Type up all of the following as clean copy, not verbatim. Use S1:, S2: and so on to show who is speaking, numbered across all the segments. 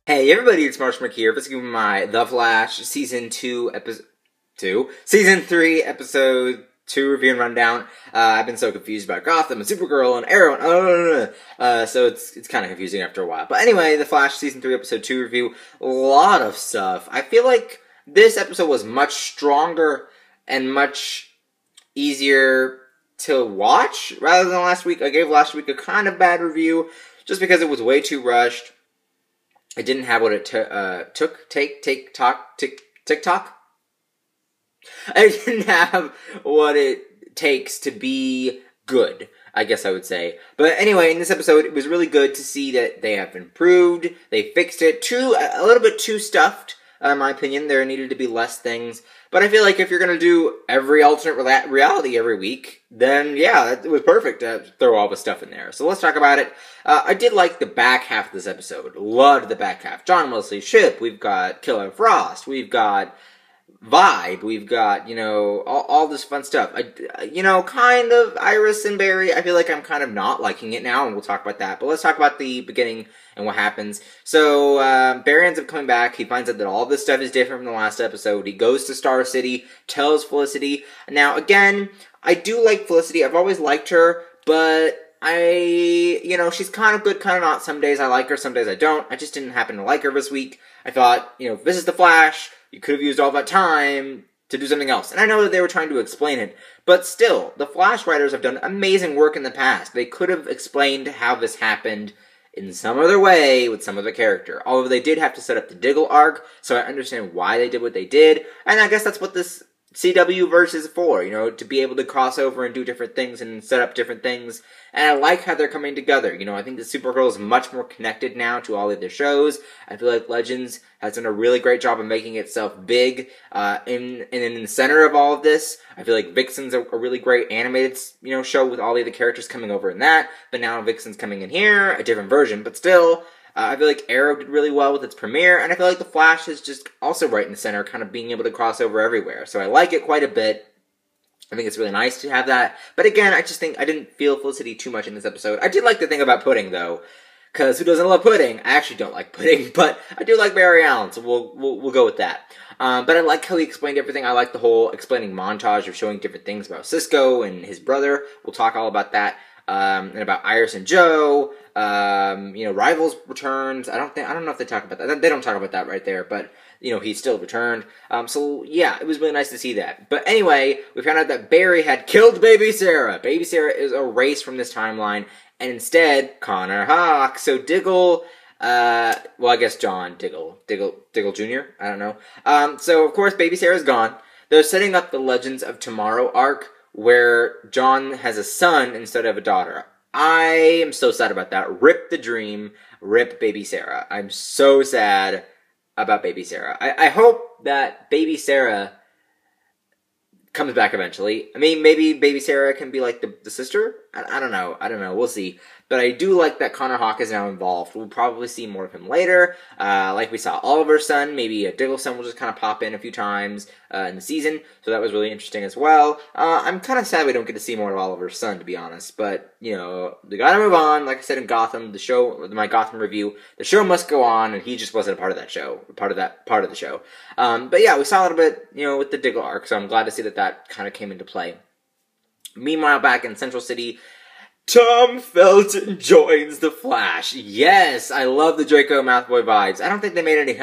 S1: Hey everybody, it's Marshmallow here. Let's give my The Flash Season 3, Episode 2 review and rundown. I've been so confused about Gotham and Supergirl and Arrow and so it's kind of confusing after a while. But anyway, The Flash Season 3, Episode 2 review. A lot of stuff. I feel like this episode was much stronger and much easier to watch rather than last week. I gave last week a kind of bad review just because it was way too rushed. It didn't have what it took. TikTok. I didn't have what it takes to be good, I guess I would say. But anyway, in this episode, it was really good to see that they have improved. They fixed it. A little bit too stuffed, in my opinion. There needed to be less things. But I feel like if you're going to do every alternate reality every week, then yeah, it was perfect to throw all the stuff in there. So let's talk about it. I did like the back half of this episode. Loved the back half. John Wesley's ship. We've got KillerFrost. We've got Vibe. We've got, all this fun stuff. Kind of Iris and Barry. I feel like I'm kind of not liking it now, and we'll talk about that. But let's talk about the beginning and what happens. So, Barry ends up coming back. He finds out that all this stuff is different from the last episode. He goes to Star City, tells Felicity. Now, again, I do like Felicity. I've always liked her, but she's kind of good, kind of not. Some days I like her, some days I don't. I just didn't happen to like her this week. I thought, this is the Flash. You could have used all that time to do something else. And I know that they were trying to explain it, but still, the Flash writers have done amazing work in the past. They could have explained how this happened in some other way with some other character. Although they did have to set up the Diggle arc, so I understand why they did what they did. And I guess that's what this CW verse is for, to be able to cross over and do different things and set up different things. And I like how they're coming together. I think that Supergirl is much more connected now to all of their shows. I feel like Legends has done a really great job of making itself big in the center of all of this. I feel like Vixen's a really great animated show with all of the characters coming over in that. But now Vixen's coming in here, a different version, but still. I feel like Arrow did really well with its premiere, and I feel like The Flash is just also right in the center, kind of being able to cross over everywhere. So I like it quite a bit. I think it's really nice to have that. But again, I just think I didn't feel Felicity too much in this episode. I did like the thing about pudding, though, because who doesn't love pudding? I actually don't like pudding, but I do like Barry Allen, so we'll go with that. But I like how he explained everything. I like the whole explaining montage of showing different things about Cisco and his brother. We'll talk all about that. And about Iris and Joe, Rivals returns. I don't know if they talk about that. They don't talk about that right there, but, he still returned. So, yeah, it was really nice to see that. But anyway, we found out that Barry had killed Baby Sarah. Baby Sarah is erased from this timeline, and instead, Connor Hawk. So Diggle, I guess John Diggle Jr., I don't know. So, of course, Baby Sarah's gone. They're setting up the Legends of Tomorrow arc, where John has a son instead of a daughter. I am so sad about that. Rip the dream. Rip Baby Sarah. I'm so sad about Baby Sarah. I hope that Baby Sarah comes back eventually. I mean, maybe Baby Sarah can be like the sister? I don't know. We'll see. But I do like that Connor Hawk is now involved. We'll probably see more of him later. Like we saw Oliver's son. Maybe a Diggle's son will just kind of pop in a few times in the season. So that was really interesting as well. I'm kind of sad we don't get to see more of Oliver's son, to be honest. But, we gotta move on. Like I said in Gotham, the show, my Gotham review, the show must go on, and he just wasn't a part of that show. Part of the show. But yeah, we saw a little bit, with the Diggle arc. So I'm glad to see that kind of came into play. Meanwhile, back in Central City, Tom Felton joins the Flash. Yes, I love the Draco Malfoy vibes. I don't think they made any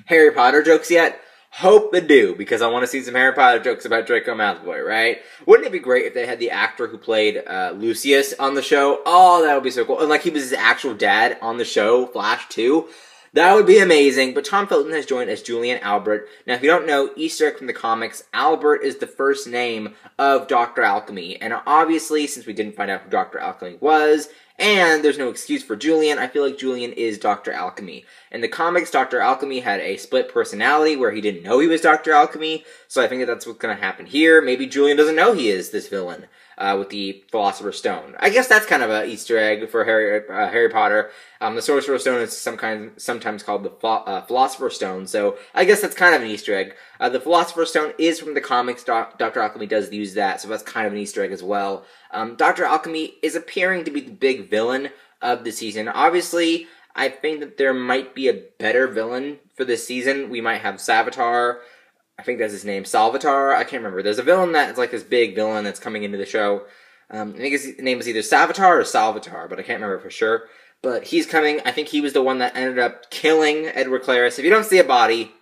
S1: Harry Potter jokes yet. Hope they do, because I want to see some Harry Potter jokes about Draco Malfoy, right? Wouldn't it be great if they had the actor who played Lucius on the show? Oh, that would be so cool. And like he was his actual dad on the show, Flash 2. That would be amazing, but Tom Felton has joined as Julian Albert. Now, if you don't know, Easter egg from the comics, Albert is the first name of Doctor Alchemy. And obviously, since we didn't find out who Doctor Alchemy was, and there's no excuse for Julian, I feel like Julian is Doctor Alchemy. In the comics, Doctor Alchemy had a split personality where he didn't know he was Doctor Alchemy, so I think that's what's going to happen here. Maybe Julian doesn't know he is this villain with the Philosopher's Stone. I guess that's kind of an Easter egg for Harry Potter. The Sorcerer's Stone is sometimes called the Philosopher's Stone, so I guess that's kind of an Easter egg. The Philosopher's Stone is from the comics. Dr. Alchemy does use that, so that's kind of an Easter egg as well. Dr. Alchemy is appearing to be the big villain of the season. Obviously, I think that there might be a better villain for this season. We might have Savitar. I think that's his name. Salvatore. I can't remember. There's a villain that's like this big villain that's coming into the show. I think his name is either Savitar or Salvatore, but I can't remember for sure. But he's coming. I think he was the one that ended up killing Edward Claris. If you don't see a body,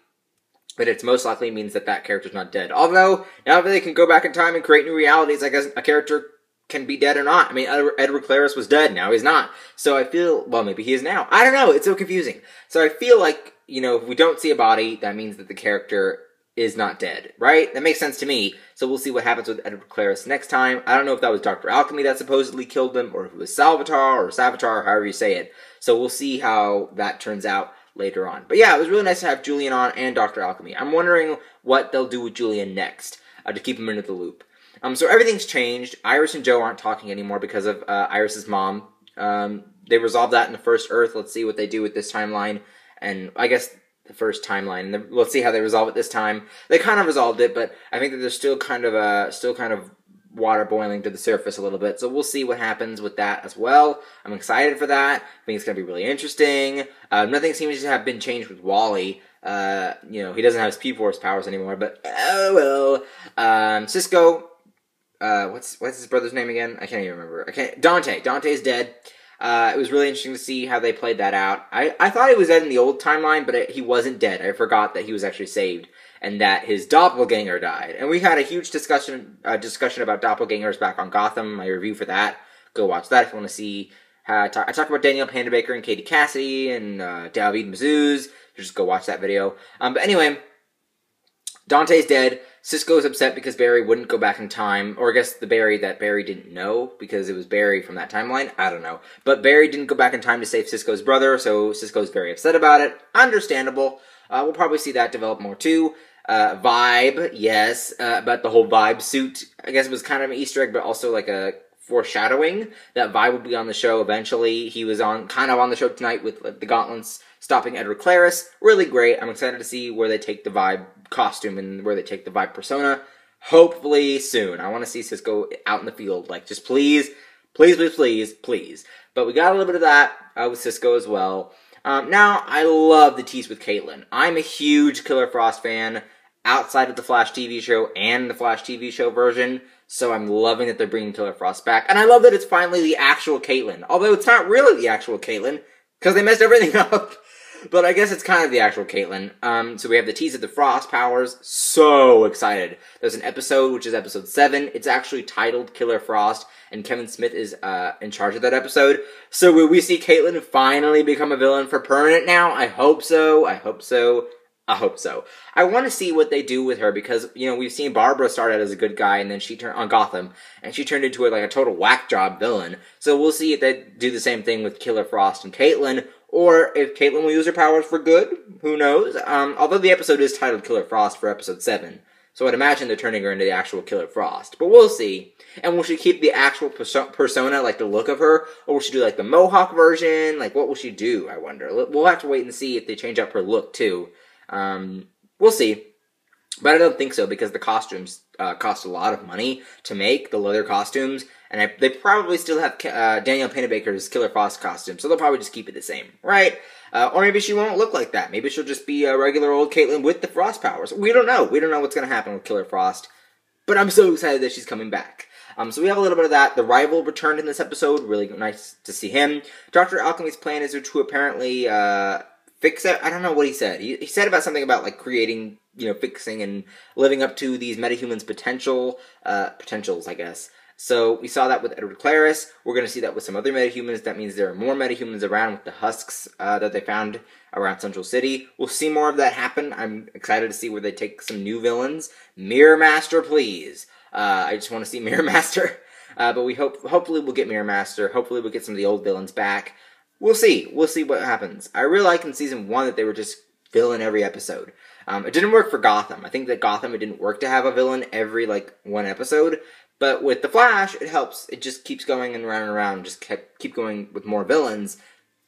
S1: but it's most likely means that that character's not dead. Although, now that they can go back in time and create new realities, I guess a character can be dead or not. I mean, Edward Claris was dead. Now he's not. So I feel, well, maybe he is now. I don't know. It's so confusing. So I feel like, you know, if we don't see a body, that means that the character is not dead, right? That makes sense to me. So we'll see what happens with Edward Claris next time. I don't know if that was Doctor Alchemy that supposedly killed him, or if it was Salvatore, or Savitar, however you say it. So we'll see how that turns out later on. But yeah, it was really nice to have Julian on and Doctor Alchemy. I'm wondering what they'll do with Julian next, to keep him into the loop. So everything's changed. Iris and Joe aren't talking anymore because of Iris's mom. They resolved that in the first Earth. Let's see what they do with this timeline. And I guess the first timeline. Let's see how they resolve it this time. They kind of resolved it, but I think that there's still kind of water boiling to the surface a little bit. So we'll see what happens with that as well. I'm excited for that. I think it's going to be really interesting. Nothing seems to have been changed with Wally. You know, he doesn't have his P-Force powers anymore, but oh well. Cisco, what's his brother's name again? I can't even remember. Donte. Donte's dead. It was really interesting to see how they played that out. I thought he was dead in the old timeline, but he wasn't dead. I forgot that he was actually saved, and that his doppelganger died. And we had a huge discussion about doppelgangers back on Gotham. My review for that. Go watch that if you want to see. I talked about Danielle Pandabaker and Katie Cassidy and David Mazouz. Just go watch that video. But anyway, Donte's dead. Cisco's upset because Barry wouldn't go back in time, or I guess the Barry that Barry didn't know, because it was Barry from that timeline. I don't know. But Barry didn't go back in time to save Cisco's brother, so Cisco's very upset about it. Understandable. We'll probably see that develop more too. Vibe, yes, but the whole Vibe suit, I guess it was kind of an Easter egg, but also like a foreshadowing that Vibe will be on the show eventually. He was kind of on the show tonight with the Gauntlets stopping Edward Claris. Really great. I'm excited to see where they take the Vibe costume and where they take the Vibe persona. Hopefully soon. I want to see Cisco out in the field. Like, just please, please, please, please, please. But we got a little bit of that with Cisco as well. Now, I love the tease with Caitlin. I'm a huge KillerFrost fan outside of the Flash TV show and the Flash TV show version. So I'm loving that they're bringing KillerFrost back. And I love that it's finally the actual Caitlin. Although it's not really the actual Caitlin, because they messed everything up. But I guess it's kind of the actual Caitlin. So we have the tease of the Frost powers. So excited. There's an episode, which is episode 7. It's actually titled KillerFrost, and Kevin Smith is in charge of that episode. So will we see Caitlin finally become a villain for permanent now? I hope so. I hope so. I hope so. I want to see what they do with her because, you know, we've seen Barbara start out as a good guy and then she turned on Gotham and she turned into like a total whack job villain. So we'll see if they do the same thing with KillerFrost and Caitlin, or if Caitlin will use her powers for good. Who knows? Although the episode is titled KillerFrost for episode 7. So I'd imagine they're turning her into the actual KillerFrost. But we'll see. And will she keep the actual persona, like the look of her? Or will she do like the Mohawk version? Like what will she do, I wonder? We'll have to wait and see if they change up her look too. We'll see. But I don't think so, because the costumes cost a lot of money to make, the leather costumes, and they probably still have Danielle Pandabaker's KillerFrost costume, so they'll probably just keep it the same, right? Or maybe she won't look like that. Maybe she'll just be a regular old Caitlin with the Frost powers. We don't know. We don't know what's going to happen with KillerFrost, but I'm so excited that she's coming back. So we have a little bit of that. The Rival returned in this episode. Really nice to see him. Dr. Alchemy's plan is to apparently fix it. I don't know what he said. He said about something about like creating, you know, fixing and living up to these metahumans' potentials, I guess. So we saw that with Edward Claris. We're going to see that with some other metahumans. That means there are more metahumans around with the husks that they found around Central City. We'll see more of that happen. I'm excited to see where they take some new villains. Mirror Master, please. I just want to see Mirror Master. But we hopefully we'll get Mirror Master. Hopefully we'll get some of the old villains back. We'll see. We'll see what happens. I really like in Season 1 that they were just villain every episode. It didn't work for Gotham. I think that Gotham, it didn't work to have a villain every, like, one episode. But with The Flash, it helps. It just keeps going and around. Just keep going with more villains.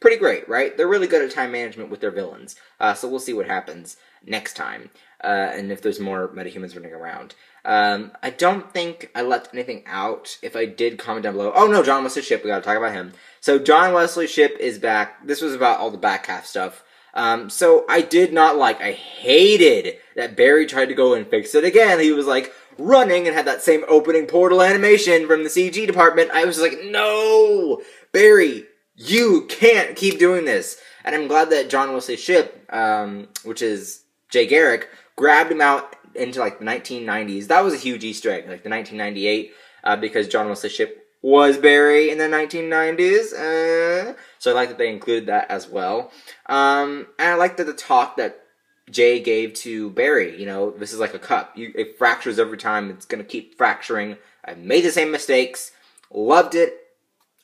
S1: Pretty great, right? They're really good at time management with their villains. So we'll see what happens next time. and if there's more metahumans running around. I don't think I left anything out. If I did, comment down below. Oh no, John Wesley Shipp, we gotta talk about him. So John Wesley Shipp is back. This was about all the back half stuff. So I did not like, I hated that Barry tried to go and fix it again. He was like running and had that same opening portal animation from the CG department. I was like, no, Barry, you can't keep doing this. And I'm glad that John Wesley Shipp, which is Jay Garrick, grabbed him out into like the 1990s. That was a huge Easter egg, like the 1998, because John Wesley Shipp was Barry in the 1990s. So I like that they included that as well. And I like that the talk that Jay gave to Barry, you know, this is like a cup. It fractures every time. It's going to keep fracturing. I've made the same mistakes. Loved it.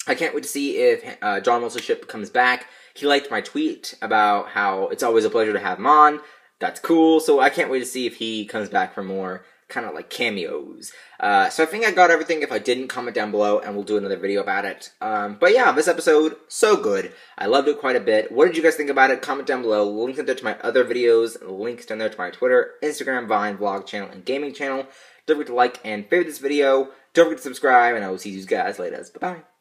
S1: I can't wait to see if John Wesley Shipp comes back. He liked my tweet about how it's always a pleasure to have him on. That's cool. So I can't wait to see if he comes back for more kind of like cameos. So I think I got everything. If I didn't, comment down below and we'll do another video about it. But yeah, this episode, so good. I loved it quite a bit. What did you guys think about it? Comment down below. Links down there to my other videos. Links down there to my Twitter, Instagram, Vine, vlog channel, and gaming channel. Don't forget to like and favorite this video. Don't forget to subscribe, and I will see you guys later. Bye-bye.